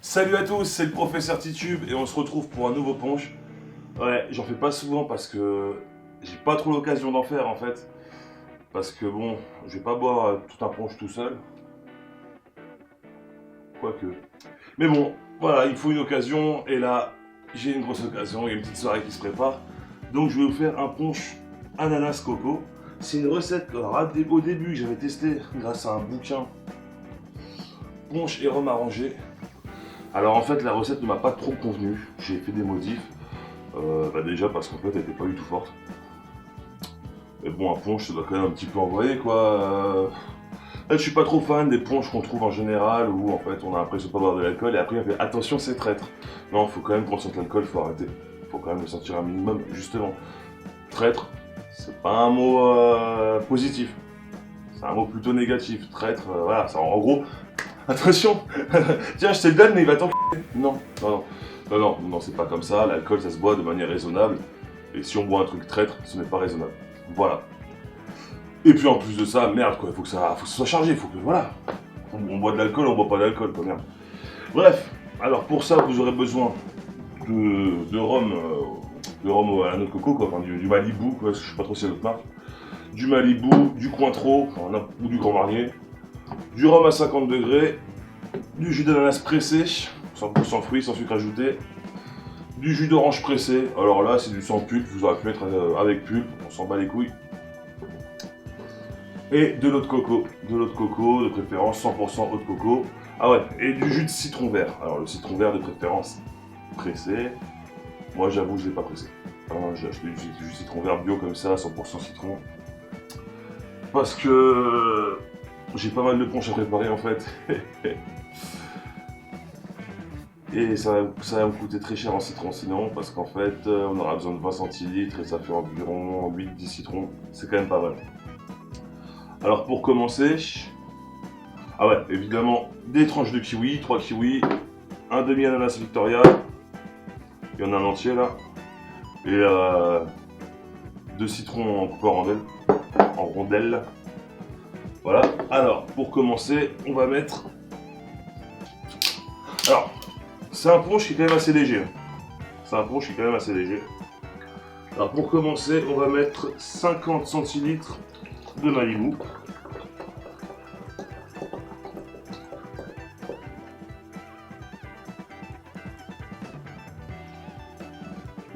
Salut à tous, c'est le professeur Titube et on se retrouve pour un nouveau punch. Ouais, j'en fais pas souvent parce que j'ai pas trop l'occasion d'en faire en fait. Parce que bon, je vais pas boire tout un punch tout seul. Quoique. Mais bon, voilà, il faut une occasion et là, j'ai une grosse occasion, il y a une petite soirée qui se prépare. Donc je vais vous faire un punch ananas coco. C'est une recette que, alors, au début, j'avais testé grâce à un bouquin punch et rhum arrangé. Alors en fait la recette ne m'a pas trop convenu, j'ai fait des modifs, déjà parce qu'en fait elle était pas du tout forte. Mais bon un punch ça doit quand même un petit peu envoyer quoi. Là, je suis pas trop fan des punchs qu'on trouve en général où en fait on a l'impression de pas boire de l'alcool et après on fait attention c'est traître. Non faut quand même qu'on sente l'alcool, faut arrêter. Faut quand même le sentir un minimum justement. Traître, c'est pas un mot positif. C'est un mot plutôt négatif. Traître, voilà, ça, en gros, attention. Tiens, je te le donne, mais il va t'en. Non, non, non, non, non, non, c'est pas comme ça. L'alcool, ça se boit de manière raisonnable. Et si on boit un truc traître, ce n'est pas raisonnable. Voilà. Et puis en plus de ça, merde, quoi, faut que ça soit chargé. Faut que, voilà. On boit de l'alcool, on boit pas d'alcool, quoi, merde. Bref, alors pour ça, vous aurez besoin de rhum, à la noix de coco, quoi, enfin du Malibu, quoi, parce que je sais pas trop si c'est l'autre marque. Du Malibu, du Cointreau, ou du Grand Marnier, du rhum à 50 degrés, du jus d'ananas pressé, 100% fruits, sans sucre ajouté, du jus d'orange pressé, alors là c'est du sans pulpe, vous aurez pu mettre avec pulpe, on s'en bat les couilles, et de l'eau de coco, de préférence 100% eau de coco, ah ouais, et du jus de citron vert, alors le citron vert de préférence pressé, moi j'avoue je l'ai pas pressé, j'ai acheté du jus de citron vert bio comme ça, 100% citron, parce que j'ai pas mal de punch à préparer en fait. Et ça va me coûter très cher en citron sinon, parce qu'en fait on aura besoin de 20 centilitres et ça fait environ 8-10 citrons, c'est quand même pas mal. Alors pour commencer, ah ouais, évidemment des tranches de kiwi, 3 kiwis, un demi ananas Victoria, il y en a un entier là, et 2 citrons en coupé en rondelles. Voilà, alors pour commencer, on va mettre. Alors, c'est un punch qui est quand même assez léger. Alors pour commencer, on va mettre 50 centilitres de Malibu.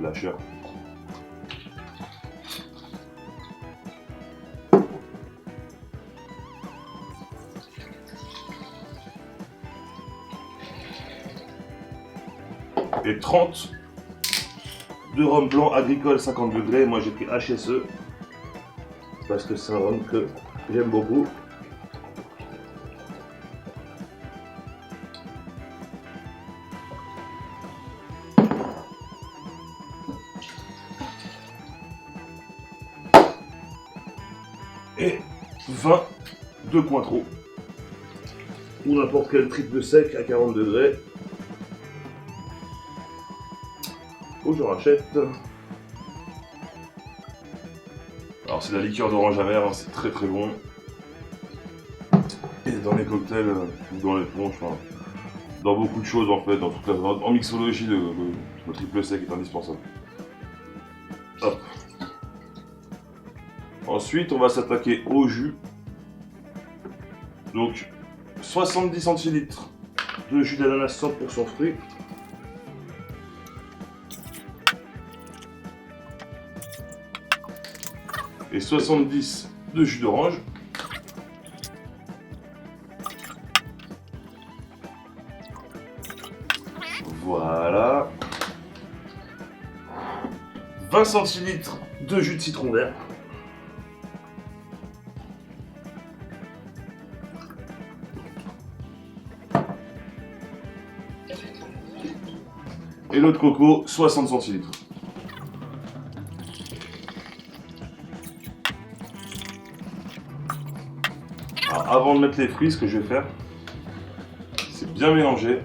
Lâcheur. Et 30 de rhum blanc agricole 50 degrés. Moi j'ai pris HSE parce que c'est un rhum que j'aime beaucoup. Et 20 de Cointreau ou n'importe quel triple sec à 40 degrés. Oh, je rachète. Alors c'est la liqueur d'orange amère, hein, c'est très très bon. Et dans les cocktails, dans les punchs, enfin, dans beaucoup de choses en fait, en mixologie, le triple sec est indispensable. Hop. Ensuite, on va s'attaquer au jus. Donc 70 centilitres de jus d'ananas 100% fruits. Et 70 de jus d'orange. Voilà. 20 centilitres de jus de citron vert. Et l'eau de coco, 60 centilitres. Alors, avant de mettre les fruits, ce que je vais faire, c'est bien mélanger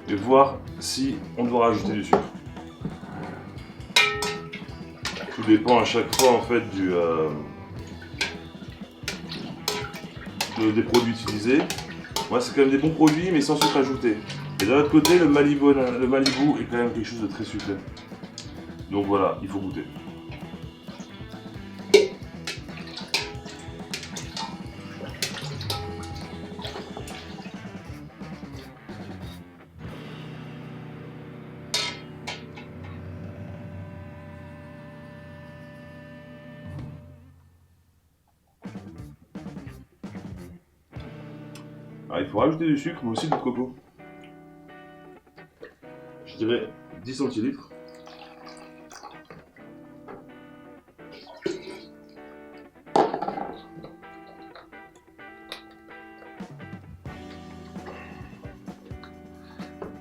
et voir si on doit rajouter du sucre. Tout dépend à chaque fois en fait des produits utilisés. Moi c'est quand même des bons produits mais sans sucre ajouté. Et d'un autre côté, le Malibu est quand même quelque chose de très sucré. Donc voilà, il faut goûter. Alors, il faut rajouter du sucre, mais aussi de coco. Je dirais 10 centilitres.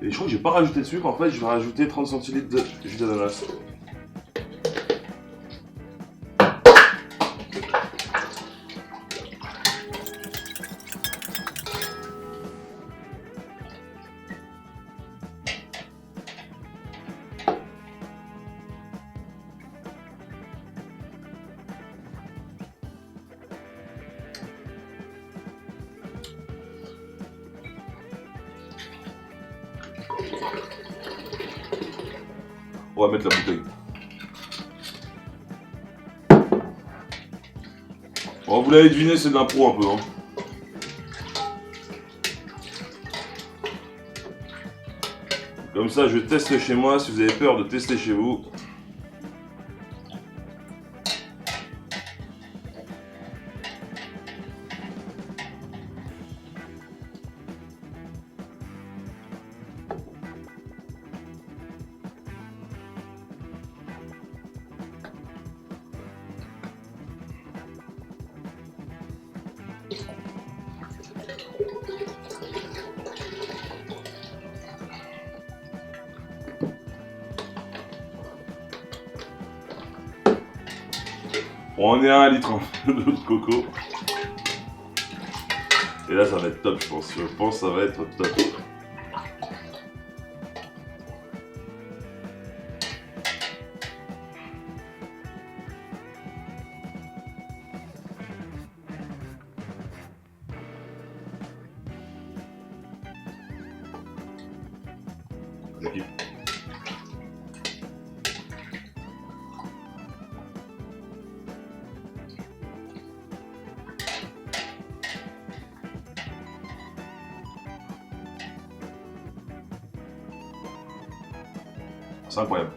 Et je crois que j'ai pas rajouté de sucre, en fait je vais rajouter 30 centilitres de jus d'ananas. On va mettre la bouteille. Bon, vous l'avez deviné, c'est de l'impro un peu. Hein. Comme ça, je teste chez moi. Si vous avez peur de tester chez vous, on est à 1 litre d'eau de coco. Et là, ça va être top, je pense. Je pense que ça va être top. Je kiffe. C'est incroyable.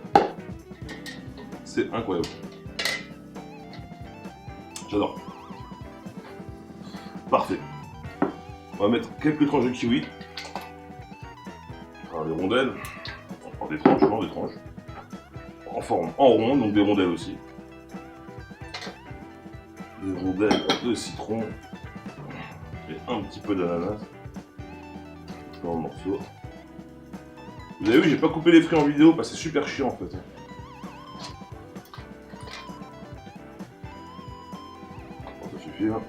C'est incroyable. J'adore. Parfait. On va mettre quelques tranches de kiwi. Alors, des rondelles. En des tranches, non, des tranches. En forme, en rond, donc des rondelles aussi. Des rondelles de citron. Et un petit peu d'ananas. En morceaux. Vous avez vu, j'ai pas coupé les fruits en vidéo parce que c'est super chiant en fait. Bon, ça suffit là.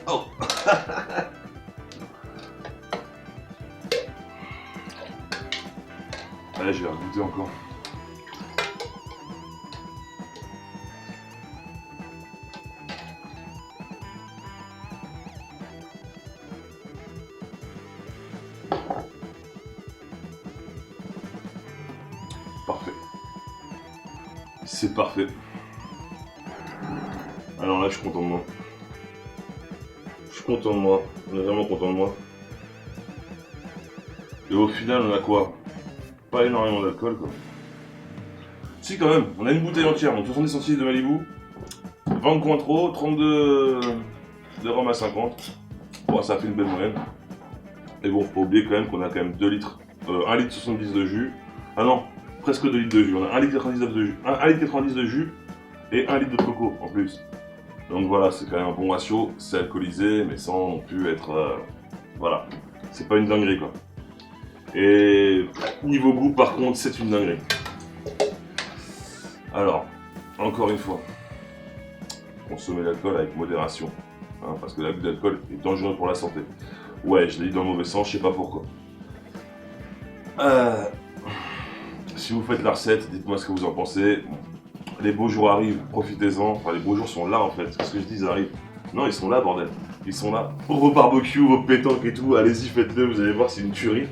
Oh. Allez, je vais goûter encore. Parfait. C'est parfait. Alors là, je suis content de moi. Je suis content de moi. On est vraiment content de moi. Et au final, on a quoi? Pas énormément d'alcool, quoi. Si, quand même. On a une bouteille entière, donc 70 centilitres de Malibu. 20 de Cointreau, 32 de rhum à 50. Bon, ça fait une belle moyenne. Et bon, faut pas oublier quand même qu'on a quand même 2 litres. 1 litre 70 de jus. Ah non, presque 2 litres de jus. On a 1 litre 99 de jus. 1 litre 90 de jus et 1 litre de coco en plus. Donc voilà, c'est quand même un bon ratio. C'est alcoolisé, mais sans non plus être... voilà. C'est pas une dinguerie, quoi. Et niveau goût, par contre, c'est une dinguerie. Alors, encore une fois, consommer l'alcool avec modération. Hein, parce que l'abus d'alcool est dangereux pour la santé. Ouais, je l'ai dit dans le mauvais sens, je sais pas pourquoi. Si vous faites la recette, dites-moi ce que vous en pensez. les beaux jours arrivent, profitez-en. Enfin, les beaux jours sont là en fait. Qu'est-ce que je dis, ils arrivent? Non, ils sont là, bordel. Ils sont là. Pour vos barbecues, vos pétanques et tout, allez-y, faites-le, vous allez voir, c'est une tuerie.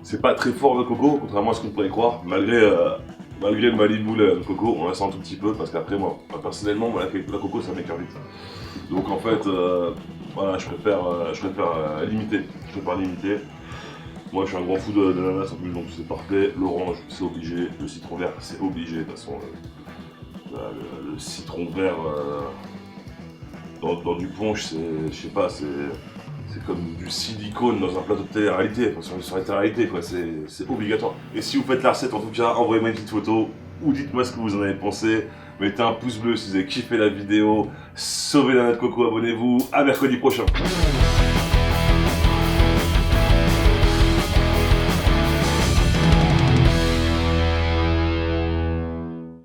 C'est pas très fort le coco, contrairement à ce qu'on pourrait croire, malgré le Malibu, le coco, on la sent un tout petit peu, parce qu'après, moi, personnellement, la coco, ça m'écœure vite. Donc en fait, voilà, je préfère limiter. Je préfère limiter. Moi, je suis un grand fou de l'ananas en plus, donc c'est parfait. L'orange, c'est obligé. Le citron vert, c'est obligé. De toute façon, le citron vert dans du punch, c'est, je sais pas, c'est comme du silicone dans un plateau de télé-réalité. Enfin, sur la télé-réalité, quoi. C'est obligatoire. Et si vous faites la recette, en tout cas, envoyez-moi une petite photo ou dites-moi ce que vous en avez pensé. Mettez un pouce bleu si vous avez kiffé la vidéo. Sauvez la noix de coco, abonnez-vous. À mercredi prochain.